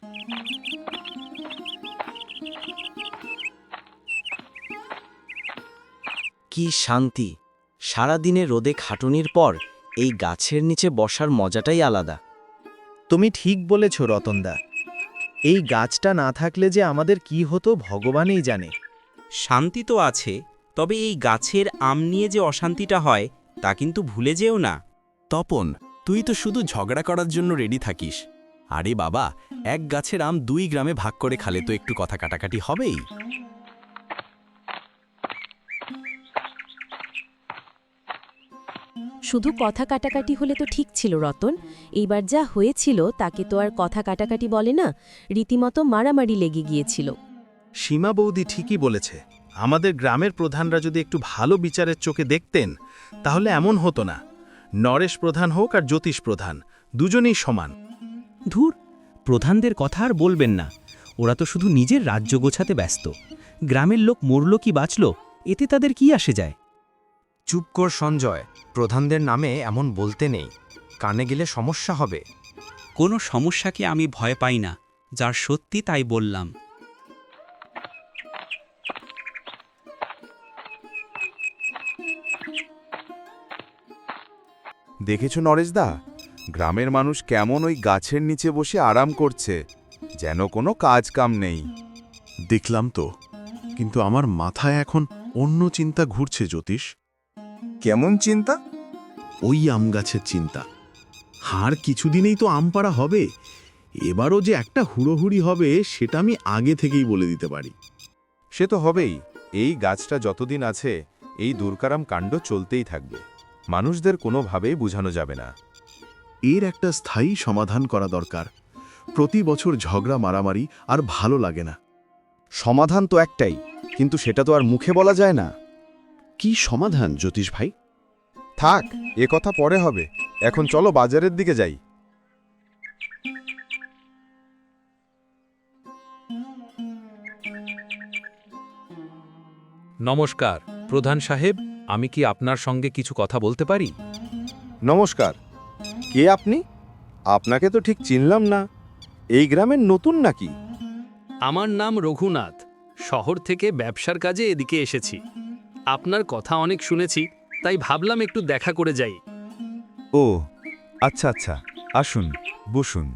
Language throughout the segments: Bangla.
কি শান্তি! সারাদিনে রোদে খাটুনির পর এই গাছের নিচে বসার মজাটাই আলাদা। তুমি ঠিক বলেছ রতনদা। এই গাছটা না থাকলে যে আমাদের কি হতো ভগবানই জানে। শান্তি তো আছে, তবে এই গাছের আম নিয়ে যে অশান্তিটা হয় তা কিন্তু ভুলে যেও না। তপন, তুই তো শুধু ঝগড়া করার জন্য রেডি থাকিস। আরে বাবা, এক গাছের আম 2 গ্রামে ভাগ করে খালে তো একটু কথা কাটাকাটি হবেই। শুধু কথা কাটাকাটি হলে তো ঠিক ছিল রতন, এইবার যা হয়েছিল তাকে তো আর কথা কাটাকাটি বলে না, রীতিমতো মারামারি লেগে গিয়েছিল। সীমা বৌদি ঠিকই বলেছে। আমাদের গ্রামের প্রধানরা যদি একটু ভালো বিচারের চোখে দেখতেন তাহলে এমন হতো না। নরেশ প্রধান হোক আর জ্যোতিষ প্রধান, দুজনেই সমান। ধুর, প্রধানদের কথা আর বলবেন না। ওরা তো শুধু নিজের রাজ্য গোছাতে ব্যস্ত। গ্রামের লোক মরল কি বাঁচল, এতে তাদের কি আসে যায়? চুপ কর সঞ্জয়, প্রধানদের নামে এমন বলতে নেই, কানে গেলে সমস্যা হবে। কোনো সমস্যাকে আমি ভয় পাই না, যার সত্যি তাই বললাম। দেখেছ নরেশদা, গ্রামের মানুষ কেমন ওই গাছের নিচে বসে আরাম করছে, যেন কোনো কাজ কাম নেই। দেখলাম তো, কিন্তু আমার মাথায় এখন অন্য চিন্তা ঘুরছে জ্যোতিষ। কেমন চিন্তা? ওই আম গাছের চিন্তা। আর কিছুদিনেই তো আম পাড়া হবে। এবারও যে একটা হুড়োহুড়ি হবে সেটা আমি আগে থেকেই বলে দিতে পারি। সে তো হবেই। এই গাছটা যতদিন আছে এই দুর্কারাম কাণ্ড চলতেই থাকবে। মানুষদের কোনোভাবেই বোঝানো যাবে না। এর একটা স্থায়ী সমাধান করা দরকার। প্রতি বছর ঝগড়া মারামারি আর ভালো লাগে না। সমাধান তো একটাই, কিন্তু সেটা তো আর মুখে বলা যায় না। কি সমাধান জ্যোতিষ ভাই? থাক, এ কথা পরে হবে। এখন চলো বাজারের দিকে যাই। নমস্কার প্রধান সাহেব, আমি কি আপনার সঙ্গে কিছু কথা বলতে পারি? নমস্কার। কে আপনি? আপনাকে তো ঠিক চিনলাম না। এই গ্রামের নতুন নাকি? আমার নাম রঘুনাথ। শহর থেকে ব্যবসার কাজে এদিকে এসেছি। আপনার কথা অনেক শুনেছি, তাই ভাবলাম একটু দেখা করে যাই। ও আচ্ছা আচ্ছা, আসুন বসুন।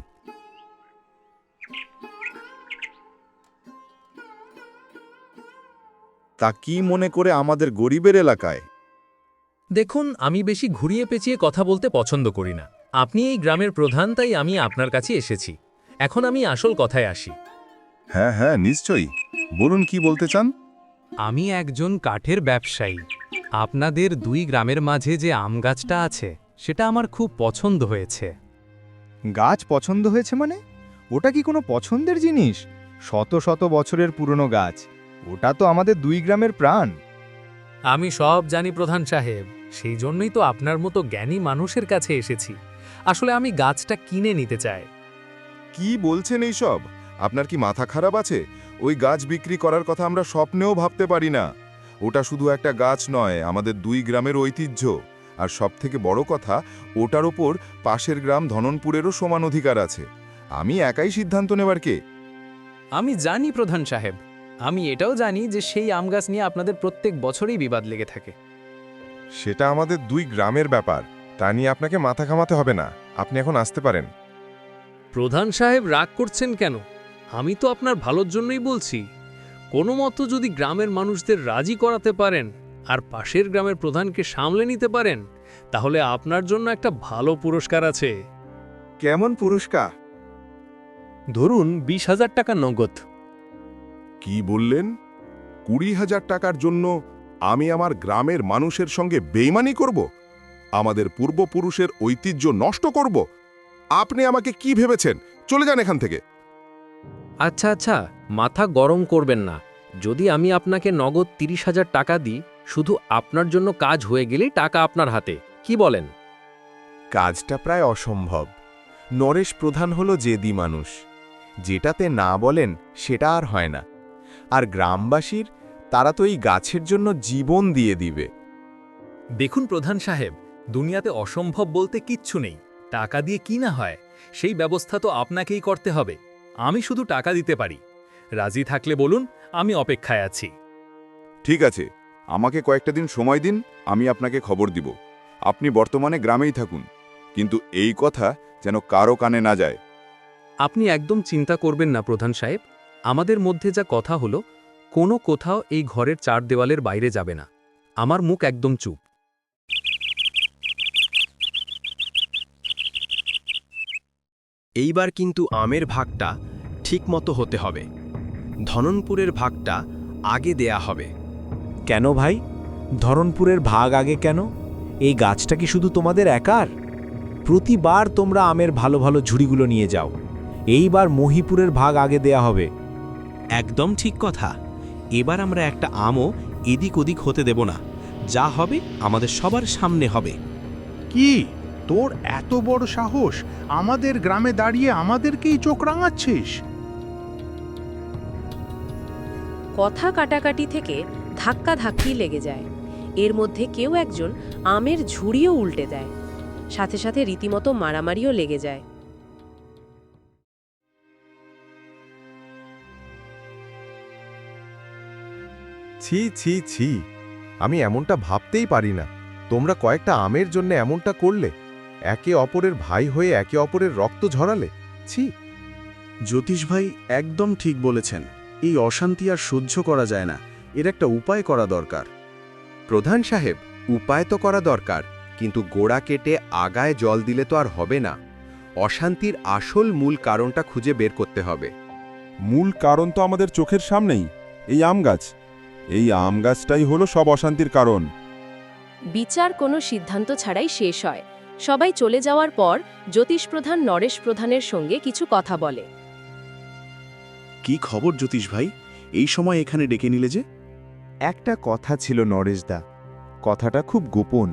তা কি মনে করে আমাদের গরিবের এলাকায়? দেখুন, আমি বেশি ঘুরিয়ে পেঁচিয়ে কথা বলতে পছন্দ করি না। আপনি এই গ্রামের প্রধান, তাই আমি আপনার কাছে এসেছি। এখন আমি আসল কথায় আসি। হ্যাঁ হ্যাঁ, নিশ্চয়ই বলুন, কি বলতে চান? আমি একজন কাঠের ব্যবসায়ী। আপনাদের 2 গ্রামের মাঝে যে আম গাছটা আছে সেটা আমার খুব পছন্দ হয়েছে। গাছ পছন্দ হয়েছে মানে? ওটা কি কোনো পছন্দের জিনিস? শত শত বছরের পুরনো গাছ। ওটা তো আমাদের 2 গ্রামের প্রাণ। আমি সব জানি প্রধান সাহেব, সেই জন্যই তো আপনার মতো জ্ঞানী মানুষের কাছে এসেছি। আসলে আমি গাছটা কিনে নিতে চাই। কি বলছেন এইসব? আপনার কি মাথা খারাপ আছে? ওই গাছ বিক্রি করার কথা আমরা স্বপ্নেও ভাবতে পারি না। ওটা শুধু একটা গাছ নয়, আমাদের 2 গ্রামের ঐতিহ্য। আর সবথেকে বড় কথা, ওটার ওপর পাশের গ্রাম ধননপুরেরও সমান অধিকার আছে। আমি একাই সিদ্ধান্ত নেবার কে? আমি জানি প্রধান সাহেব, আমি এটাও জানি যে সেই আম গাছ নিয়ে আপনাদের প্রত্যেক বছরই বিবাদ লেগে থাকে। সেটা আমাদের 2 গ্রামের ব্যাপার, তা নিয়ে আপনাকে মাথা ঘামাতে হবে না। আপনি এখন আসতে পারেন। প্রধান সাহেব রাগ করছেন কেন? আমি তো আপনার ভালোর জন্যই বলছি। কোনো মতো যদি গ্রামের মানুষদের রাজি করাতে পারেন আর পাশের গ্রামের প্রধানকে সামলে নিতে পারেন, তাহলে আপনার জন্য একটা ভালো পুরস্কার আছে। কেমন পুরস্কার? ধরুন 20,000 টাকা নগদ। কি বললেন? 20,000 টাকার জন্য আমি আমার গ্রামের মানুষের সঙ্গে বেইমানি করব? আমাদের পূর্বপুরুষের ঐতিহ্য নষ্ট করব? আপনি আমাকে কি ভেবেছেন? চলে যান এখান থেকে। আচ্ছা আচ্ছা, মাথা গরম করবেন না। যদি আমি আপনাকে নগদ 30,000 টাকা দিই, শুধু আপনার জন্য কাজ হয়ে গেলেই টাকা আপনার হাতে, কি বলেন? কাজটা প্রায় অসম্ভব। নরেশ প্রধান হলো জেদি মানুষ। যেটাতে না বলেন সেটা আর হয় না। আর গ্রামবাসীর, তারা তো এই গাছের জন্য জীবন দিয়ে দিবে। দেখুন প্রধান সাহেব, দুনিয়াতে অসম্ভব বলতে কিচ্ছু নেই। টাকা দিয়ে কি না হয়, সেই ব্যবস্থা তো আপনাকেই করতে হবে। আমি শুধু টাকা দিতে পারি। রাজি থাকলে বলুন, আমি অপেক্ষায় আছি। ঠিক আছে, আমাকে কয়েকটা দিন সময় দিন, আমি আপনাকে খবর দিব। আপনি বর্তমানে গ্রামেই থাকুন, কিন্তু এই কথা যেন কারো কানে না যায়। আপনি একদম চিন্তা করবেন না প্রধান সাহেব। আমাদের মধ্যে যা কথা হলো, কোনো কোথাও এই ঘরের 4 দেওয়ালের বাইরে যাবে না। আমার মুখ একদম চুপ। এইবার কিন্তু আমের ভাগটা ঠিকমতো হতে হবে। ধননপুরের ভাগটা আগে দেয়া হবে। কেন ভাই, ধরনপুরের ভাগ আগে কেন? এই গাছটা কি শুধু তোমাদের একার? প্রতিবার তোমরা আমের ভালো ভালো ঝুড়িগুলো নিয়ে যাও, এইবার মহিপুরের ভাগ আগে দেয়া হবে। একদম ঠিক কথা। এবার আমরা একটা আমও এদিক ওদিক হতে দেব না। যা হবে আমাদের সবার সামনে হবে। কি তোর এত বড় সাহস, আমাদের গ্রামে দাঁড়িয়ে আমাদেরকেই চোখ রাঙাচ্ছিস? কথা কাটাকাটি থেকে ধাক্কাধাক্কি লেগে যায়। এর মধ্যে কেউ একজন আমের ঝুড়িও উল্টে দেয়। সাথে সাথে রীতিমতো মারামারিও লেগে যায়। ছি ছি ছি, আমি এমনটা ভাবতেই পারি না। তোমরা কয়েকটা আমের জন্য এমনটা করলে, একে অপরের ভাই হয়ে একে অপরের রক্ত ঝরালে। ছি। জ্যোতিষ ভাই একদম ঠিক বলেছেন। এই অশান্তি আর সহ্য করা যায় না, এর একটা উপায় করা দরকার। প্রধান সাহেব, উপায় তো করা দরকার, কিন্তু গোড়া কেটে আগায় জল দিলে তো আর হবে না। অশান্তির আসল মূল কারণটা খুঁজে বের করতে হবে। মূল কারণ তো আমাদের চোখের সামনেই, এই আম গাছ। এই আম গাছটাই হলো সব অশান্তির কারণ। বিচার কোনো সিদ্ধান্ত ছাড়াই শেষ হয়। সবাই চলে যাওয়ার পর জ্যোতিষ প্রধান নরেশ প্রধানের সঙ্গে কিছু কথা বলে। কি খবর জ্যোতিষ ভাই, এই সময় এখানে ডেকে নিলে যে? একটা কথা ছিল নরেশদা, কথাটা খুব গোপন।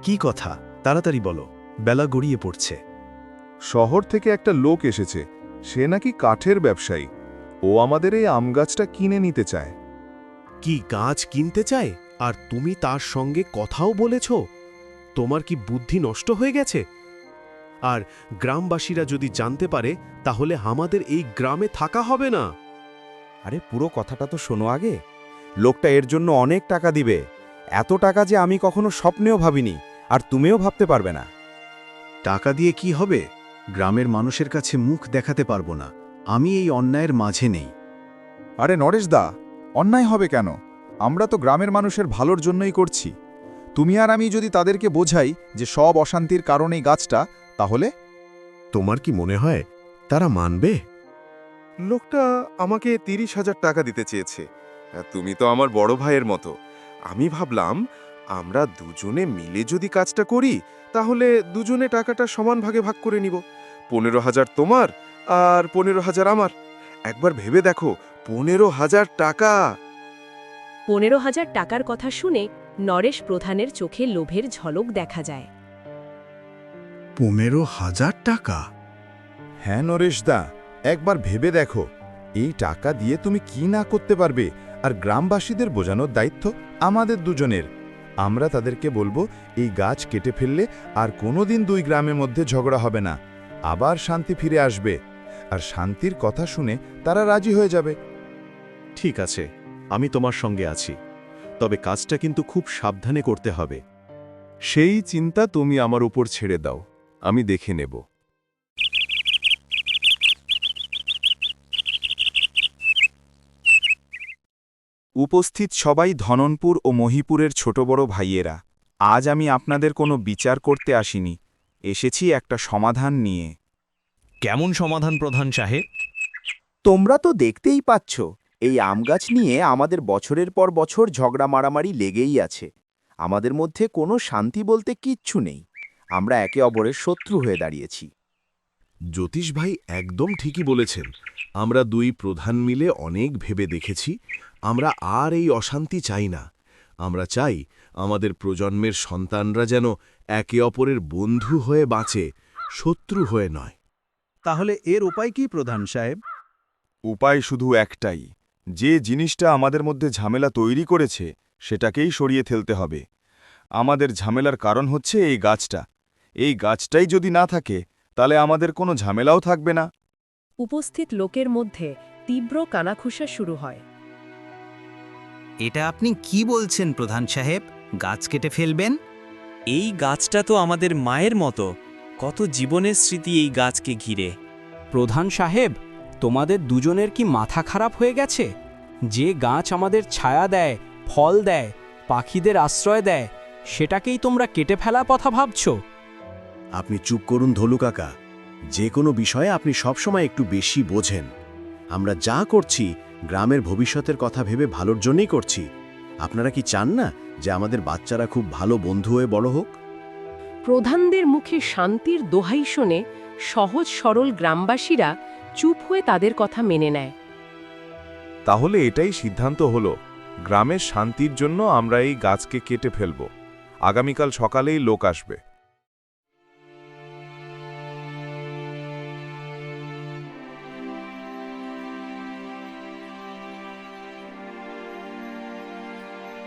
কি কথা, তাড়াতাড়ি বলো, বেলা গড়িয়ে পড়ছে। শহর থেকে একটা লোক এসেছে, সে নাকি কাঠের ব্যবসায়ী। ও আমাদের এই আম গাছটা কিনে নিতে চায়। কি গাছ কিনতে চায়, আর তুমি তার সঙ্গে কথাও বলেছ? তোমার কি বুদ্ধি নষ্ট হয়ে গেছে? আর গ্রামবাসীরা যদি জানতে পারে, তাহলে আমাদের এই গ্রামে থাকা হবে না। আরে পুরো কথাটা তো শোনো আগে। লোকটা এর জন্য অনেক টাকা দিবে, এত টাকা যে আমি কখনো স্বপ্নেও ভাবিনি, আর তুমিও ভাবতে পারবে না। টাকা দিয়ে কি হবে? গ্রামের মানুষের কাছে মুখ দেখাতে পারবো না। আমি এই অন্যায়ের মাঝে নেই। আরে নরেশদা, অন্যায় হবে কেন? আমরা তো গ্রামের মানুষের ভালোর জন্যই করছি। তুমি আর আমি যদি তাদেরকে বোঝাই যে সব অশান্তির কারণ এই গাছটা, তাহলে? তোমার কি মনে হয় তারা মানবে? লোকটা আমাকে 30,000 টাকা দিতে চেয়েছে। তুমি তো আমার বড় ভাইয়ের মতো। আমি ভাবলাম আমরা দুজনে মিলে যদি কাজটা করি, তাহলে দুজনে টাকাটা সমান ভাগে ভাগ করে নিব। 15,000 তোমার আর 15,000 আমার। একবার ভেবে দেখো, 15,000 টাকা। 15,000 টাকার কথা শুনে নরেশ প্রধানের চোখে লোভের ঝলক দেখা যায়। 15,000 টাকা? হ্যাঁ নরেশদা, একবার ভেবে দেখো, এই টাকা দিয়ে তুমি কি না করতে পারবে। আর গ্রামবাসীদের বোঝানোর দায়িত্ব আমাদের দুজনের। আমরা তাদেরকে বলবো এই গাছ কেটে ফেললে আর কোনোদিন দুই গ্রামের মধ্যে ঝগড়া হবে না, আবার শান্তি ফিরে আসবে। আর শান্তির কথা শুনে তারা রাজি হয়ে যাবে। ঠিক আছে, আমি তোমার সঙ্গে আছি, তবে কাজটা কিন্তু খুব সাবধানে করতে হবে। সেই চিন্তা তুমি আমার উপর ছেড়ে দাও, আমি দেখে নেব। উপস্থিত সবাই ধননপুর ও মহিপুরের ছোট বড় ভাইয়েরা, আজ আমি আপনাদের কোনো বিচার করতে আসিনি, এসেছি একটা সমাধান নিয়ে। কেমন সমাধান প্রধান সাহেব? তোমরা তো দেখতেই পাচ্ছ, এই আম গাছ নিয়ে আমাদের বছরের পর বছর ঝগড়া মারামারি লেগেই আছে। আমাদের মধ্যে কোনো শান্তি বলতে কিচ্ছু নেই। আমরা একে অপরের শত্রু হয়ে দাঁড়িয়েছি। জ্যোতিষ ভাই একদম ঠিকই বলেছেন। আমরা দুই প্রধান মিলে অনেক ভেবে দেখেছি, আমরা আর এই অশান্তি চাই না। আমরা চাই আমাদের প্রজন্মের সন্তানরা যেন একে অপরের বন্ধু হয়ে বাঁচে, শত্রু হয়ে নয়। তাহলে এর উপায় কি প্রধান সাহেব? উপায় শুধু একটাই, যে জিনিসটা আমাদের মধ্যে ঝামেলা তৈরি করেছে সেটাকেই সরিয়ে ফেলতে হবে। আমাদের ঝামেলার কারণ হচ্ছে এই গাছটা। এই গাছটাই যদি না থাকে, তাহলে আমাদের কোনো ঝামেলাও থাকবে না। উপস্থিত লোকের মধ্যে তীব্র কানাঘুষা শুরু হয়। এটা আপনি কি বলছেন প্রধান সাহেব? গাছ কেটে ফেলবেন? এই গাছটা তো আমাদের মায়ের মতো, কত জীবনের স্মৃতি এই গাছকে ঘিরে। প্রধান সাহেব, তোমাদের দুজনের কি মাথা খারাপ হয়ে গেছে? যে গাছ আমাদের ছায়া দেয়, ফল দেয়, পাখিদের আশ্রয় দেয়, সেটাকেই তোমরা কেটে ফেলার কথা ভাবছো? আপনি চুপ করুন ধলু কাকা। যে কোনো বিষয়ে আপনি সবসময় একটু বেশি বোঝেন। আমরা যা করছি গ্রামের ভবিষ্যতের কথা ভেবে ভালোর জন্যই করছি। আপনারা কি চান না যে আমাদের বাচ্চারা খুব ভালো বন্ধু হয়ে বড় হোক? প্রধানদের মুখে শান্তির দোহাই শুনে সহজ সরল গ্রামবাসীরা চুপ হয়ে তাদের কথা মেনে নেয়। তাহলে এটাই সিদ্ধান্ত হলো, গ্রামের শান্তির জন্য আমরা এই গাছকে কেটে ফেলব। আগামীকাল সকালেই লোক আসবে।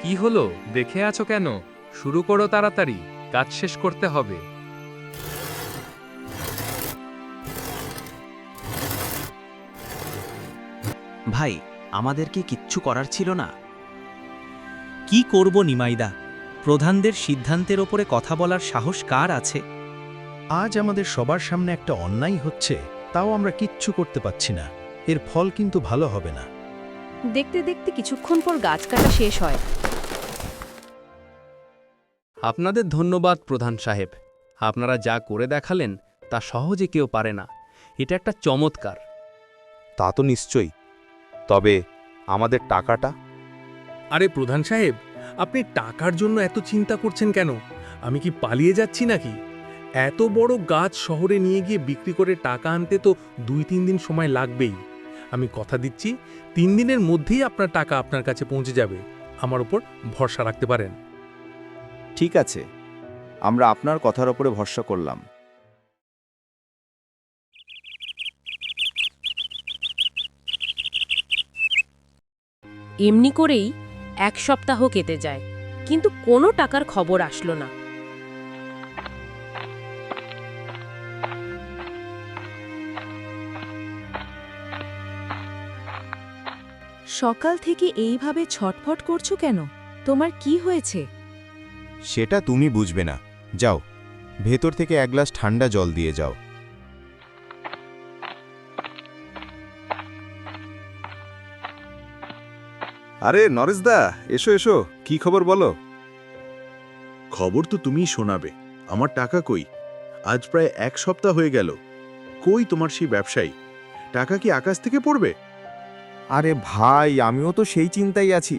কি হলো, দেখে আছো কেন? শুরু করো তাড়াতাড়ি, কাজ শেষ করতে হবে। ভাই, আমাদের কি কিচ্ছু করার ছিল না? কি করব নিমাইদা? প্রধানদের সিদ্ধান্তের ওপরে কথা বলার সাহস কার আছে? আজ আমাদের সবার সামনে একটা অন্যায় হচ্ছে, তাও আমরা কিচ্ছু করতে পারছি না। এর ফল কিন্তু ভালো হবে না। দেখতে দেখতে কিছুক্ষণ পর গাছ কাটা শেষ হয়। আপনাদের ধন্যবাদ প্রধান সাহেব। আপনারা যা করে দেখালেন তা সহজে কেউ পারে না। এটা একটা চমৎকার। তা তো নিশ্চয়ই, তবে আমাদের টাকাটা? আরে প্রধান সাহেব, আপনি টাকার জন্য এত চিন্তা করছেন কেন? আমি কি পালিয়ে যাচ্ছি নাকি? এত বড় গাছ শহরে নিয়ে গিয়ে বিক্রি করে টাকা আনতে তো 2-3 দিন সময় লাগবেই। আমি কথা দিচ্ছি, 3 দিনের মধ্যেই আপনার টাকা আপনার কাছে পৌঁছে যাবে। আমার উপর ভরসা রাখতে পারেন। ঠিক আছে, আমরা আপনার কথার ওপরে ভরসা করলাম। এমনি করেই 1 সপ্তাহ কেটে যায়, কিন্তু কোনো টাকার খবর আসলো না। সকাল থেকে এইভাবে ছটফট করছো কেন? তোমার কি হয়েছে? সেটা তুমি বুঝবে না। যাও, ভেতর থেকে 1 গ্লাস ঠান্ডা জল দিয়ে যাও। আরে নরেশদা, এসো এসো, কি খবর বলো? খবর তো তুমিই শোনাবে। আমার টাকা কই? আজ প্রায় 1 সপ্তাহ হয়ে গেল। কই তোমার সেই ব্যবসায়ী? টাকা কি আকাশ থেকে পড়বে? আরে ভাই, আমিও তো সেই চিন্তাই আছি।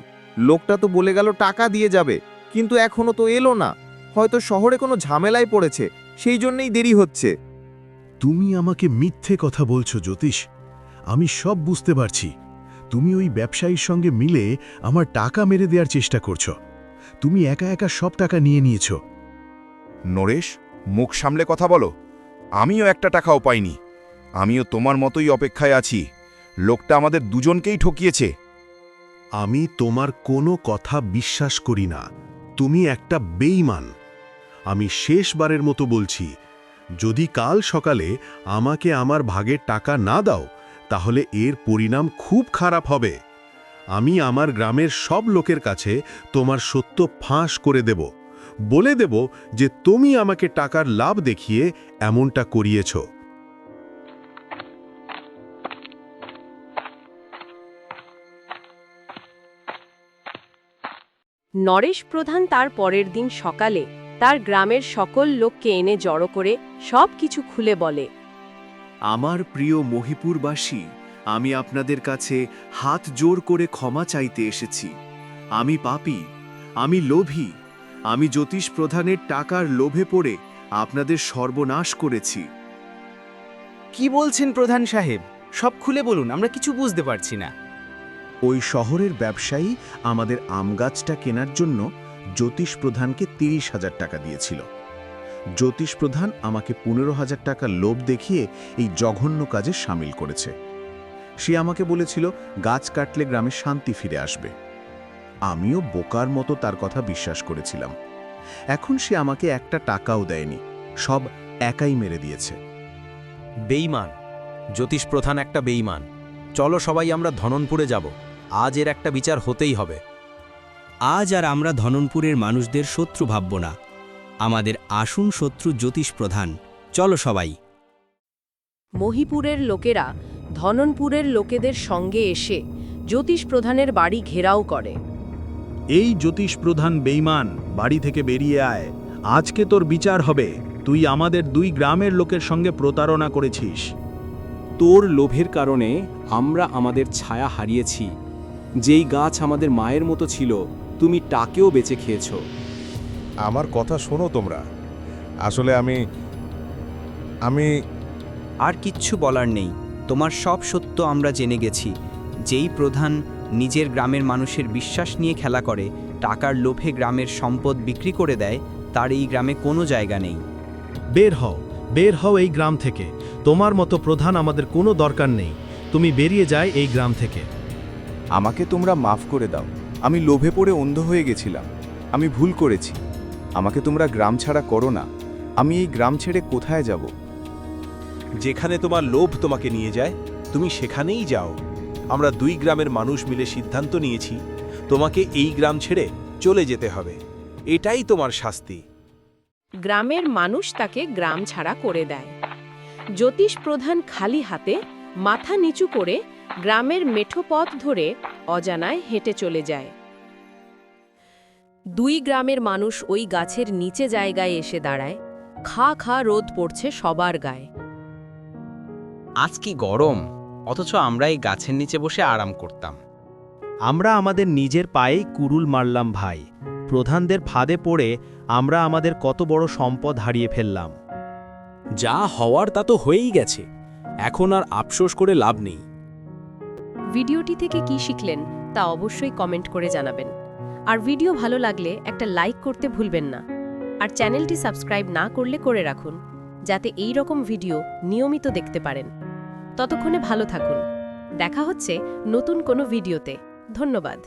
লোকটা তো বলে গেল টাকা দিয়ে যাবে, কিন্তু এখনো তো এলো না। হয়তো শহরে কোনো ঝামেলায় পড়েছে, সেই জন্যই দেরি হচ্ছে। তুমি আমাকে মিথ্যে কথা বলছো জ্যোতিষ। আমি সব বুঝতে পারছি। তুমি ওই ব্যবসায়ীর সঙ্গে মিলে আমার টাকা মেরে দেওয়ার চেষ্টা করছো। তুমি একা একা সব টাকা নিয়ে নিয়েছো। নরেশ, মুখ সামলে কথা বলো। আমিও একটা টাকাও পাইনি। আমিও তোমার মতোই অপেক্ষায় আছি। লোকটা আমাদের দুজনকেই ঠকিয়েছে। আমি তোমার কোনো কথা বিশ্বাস করি না। তুমি একটা বেঈমান। আমি শেষবারের মতো বলছি, যদি কাল সকালে আমাকে আমার ভাগের টাকা না দাও, তাহলে এর পরিণাম খুব খারাপ হবে। আমি আমার গ্রামের সব লোকের কাছে তোমার সত্য ফাঁস করে দেব। বলে দেব যে তুমি আমাকে টাকার লাভ দেখিয়ে এমনটা করিয়েছ। নরেশ প্রধান তার পরের দিন সকালে তার গ্রামের সকল লোককে এনে জড়ো করে সব কিছু খুলে বলে। আমার প্রিয় মহিপুরবাসী, আমি আপনাদের কাছে হাত জোর করে ক্ষমা চাইতে এসেছি। আমি পাপী, আমি লোভী, আমি জ্যোতিষ প্রধানের টাকার লোভে পড়ে আপনাদের সর্বনাশ করেছি। কি বলছেন প্রধান সাহেব? সব খুলে বলুন, আমরা কিছু বুঝতে পারছি না। ওই শহরের ব্যবসায়ী আমাদের আম গাছটা কেনার জন্য জ্যোতিষ প্রধানকে 30,000 টাকা দিয়েছিল। জ্যোতিষ প্রধান আমাকে 15,000 টাকা লোভ দেখিয়ে এই জঘন্য কাজে সামিল করেছে। সে আমাকে বলেছিল গাছ কাটলে গ্রামে শান্তি ফিরে আসবে। আমিও বোকার মতো তার কথা বিশ্বাস করেছিলাম। এখন সে আমাকে একটা টাকাও দেয়নি, সব একাই মেরে দিয়েছে। বেঈমান, জ্যোতিষ প্রধান একটা বেঈমান। চলো সবাই আমরা ধননপুরে যাব, আজ এর একটা বিচার হতেই হবে। আজ আর আমরা ধননপুরের মানুষদের শত্রু ভাবব না, আমাদের আসুন শত্রু জ্যোতিষ প্রধান। চলো সবাই। মহিপুরের লোকেরা ধননপুরের লোকেদের সঙ্গে এসে জ্যোতিষ প্রধানের বাড়ি ঘেরাও করে। এই জ্যোতিষ প্রধান বেঈমান, বাড়ি থেকে বেরিয়ে আয়, আজকে তোর বিচার হবে। তুই আমাদের 2 গ্রামের লোকের সঙ্গে প্রতারণা করেছিস। তোর লোভের কারণে আমরা আমাদের ছায়া হারিয়েছি। যেই গাছ আমাদের মায়ের মতো ছিল, তুমি টাকেও বেঁচে খেয়েছ। আমার কথা শোনো তোমরা। আসলে আমি আর কিচ্ছু বলার নেই, তোমার সব সত্য আমরা জেনে গেছি। যেই প্রধান নিজের গ্রামের মানুষের বিশ্বাস নিয়ে খেলা করে, টাকার লোভে গ্রামের সম্পদ বিক্রি করে দেয়, তার এই গ্রামে কোনো জায়গা নেই। বের হও এই গ্রাম থেকে। তোমার মতো প্রধান আমাদের কোনো দরকার নেই। তুমি বেরিয়ে যায় এই গ্রাম থেকে। আমাকে তোমরা মাফ করে দাও। আমি লোভে পড়ে অন্ধ হয়ে গেছিলাম। আমি ভুল করেছি। আমাকে তোমরা গ্রাম ছাড়া করো না। আমি এই গ্রাম ছেড়ে কোথায় যাব? যেখানে তোমার লোভ তোমাকে নিয়ে যায়, তুমি সেখানেই যাও। আমরা 2 গ্রামের মানুষ মিলে সিদ্ধান্ত নিয়েছি, তোমাকে এই গ্রাম ছেড়ে চলে যেতে হবে। এটাই তোমার শাস্তি। গ্রামের মানুষ তাকে গ্রাম ছাড়া করে দেয়। জ্যোতিষ প্রধান খালি হাতে, মাথা নিচু করে গ্রামের মেঠো পথ ধরে অজানায় হেঁটে চলে যায়। 2 গ্রামের মানুষ ওই গাছের নিচে জায়গায় এসে দাঁড়ায়। খা খা রোদ পড়ছে সবার গায়ে। আজ কি গরম, অথচ আমরা এই গাছের নিচে বসে আরাম করতাম। আমরা আমাদের নিজের পায়েই কুরুল মারলাম ভাই। প্রধানদের ফাঁদে পড়ে আমরা আমাদের কত বড় সম্পদ হারিয়ে ফেললাম। যা হওয়ার তা তো হয়েই গেছে, এখন আর আফসোস করে লাভ নেই। ভিডিওটি থেকে কি শিখলেন তা অবশ্যই কমেন্ট করে জানাবেন। আর ভিডিও ভালো লাগলে একটা লাইক করতে ভুলবেন না। আর চ্যানেলটি সাবস্ক্রাইব না করলে করে রাখুন, যাতে এই রকম ভিডিও নিয়মিত দেখতে পারেন। ততক্ষণে ভালো থাকুন। দেখা হচ্ছে নতুন কোনো ভিডিওতে। ধন্যবাদ।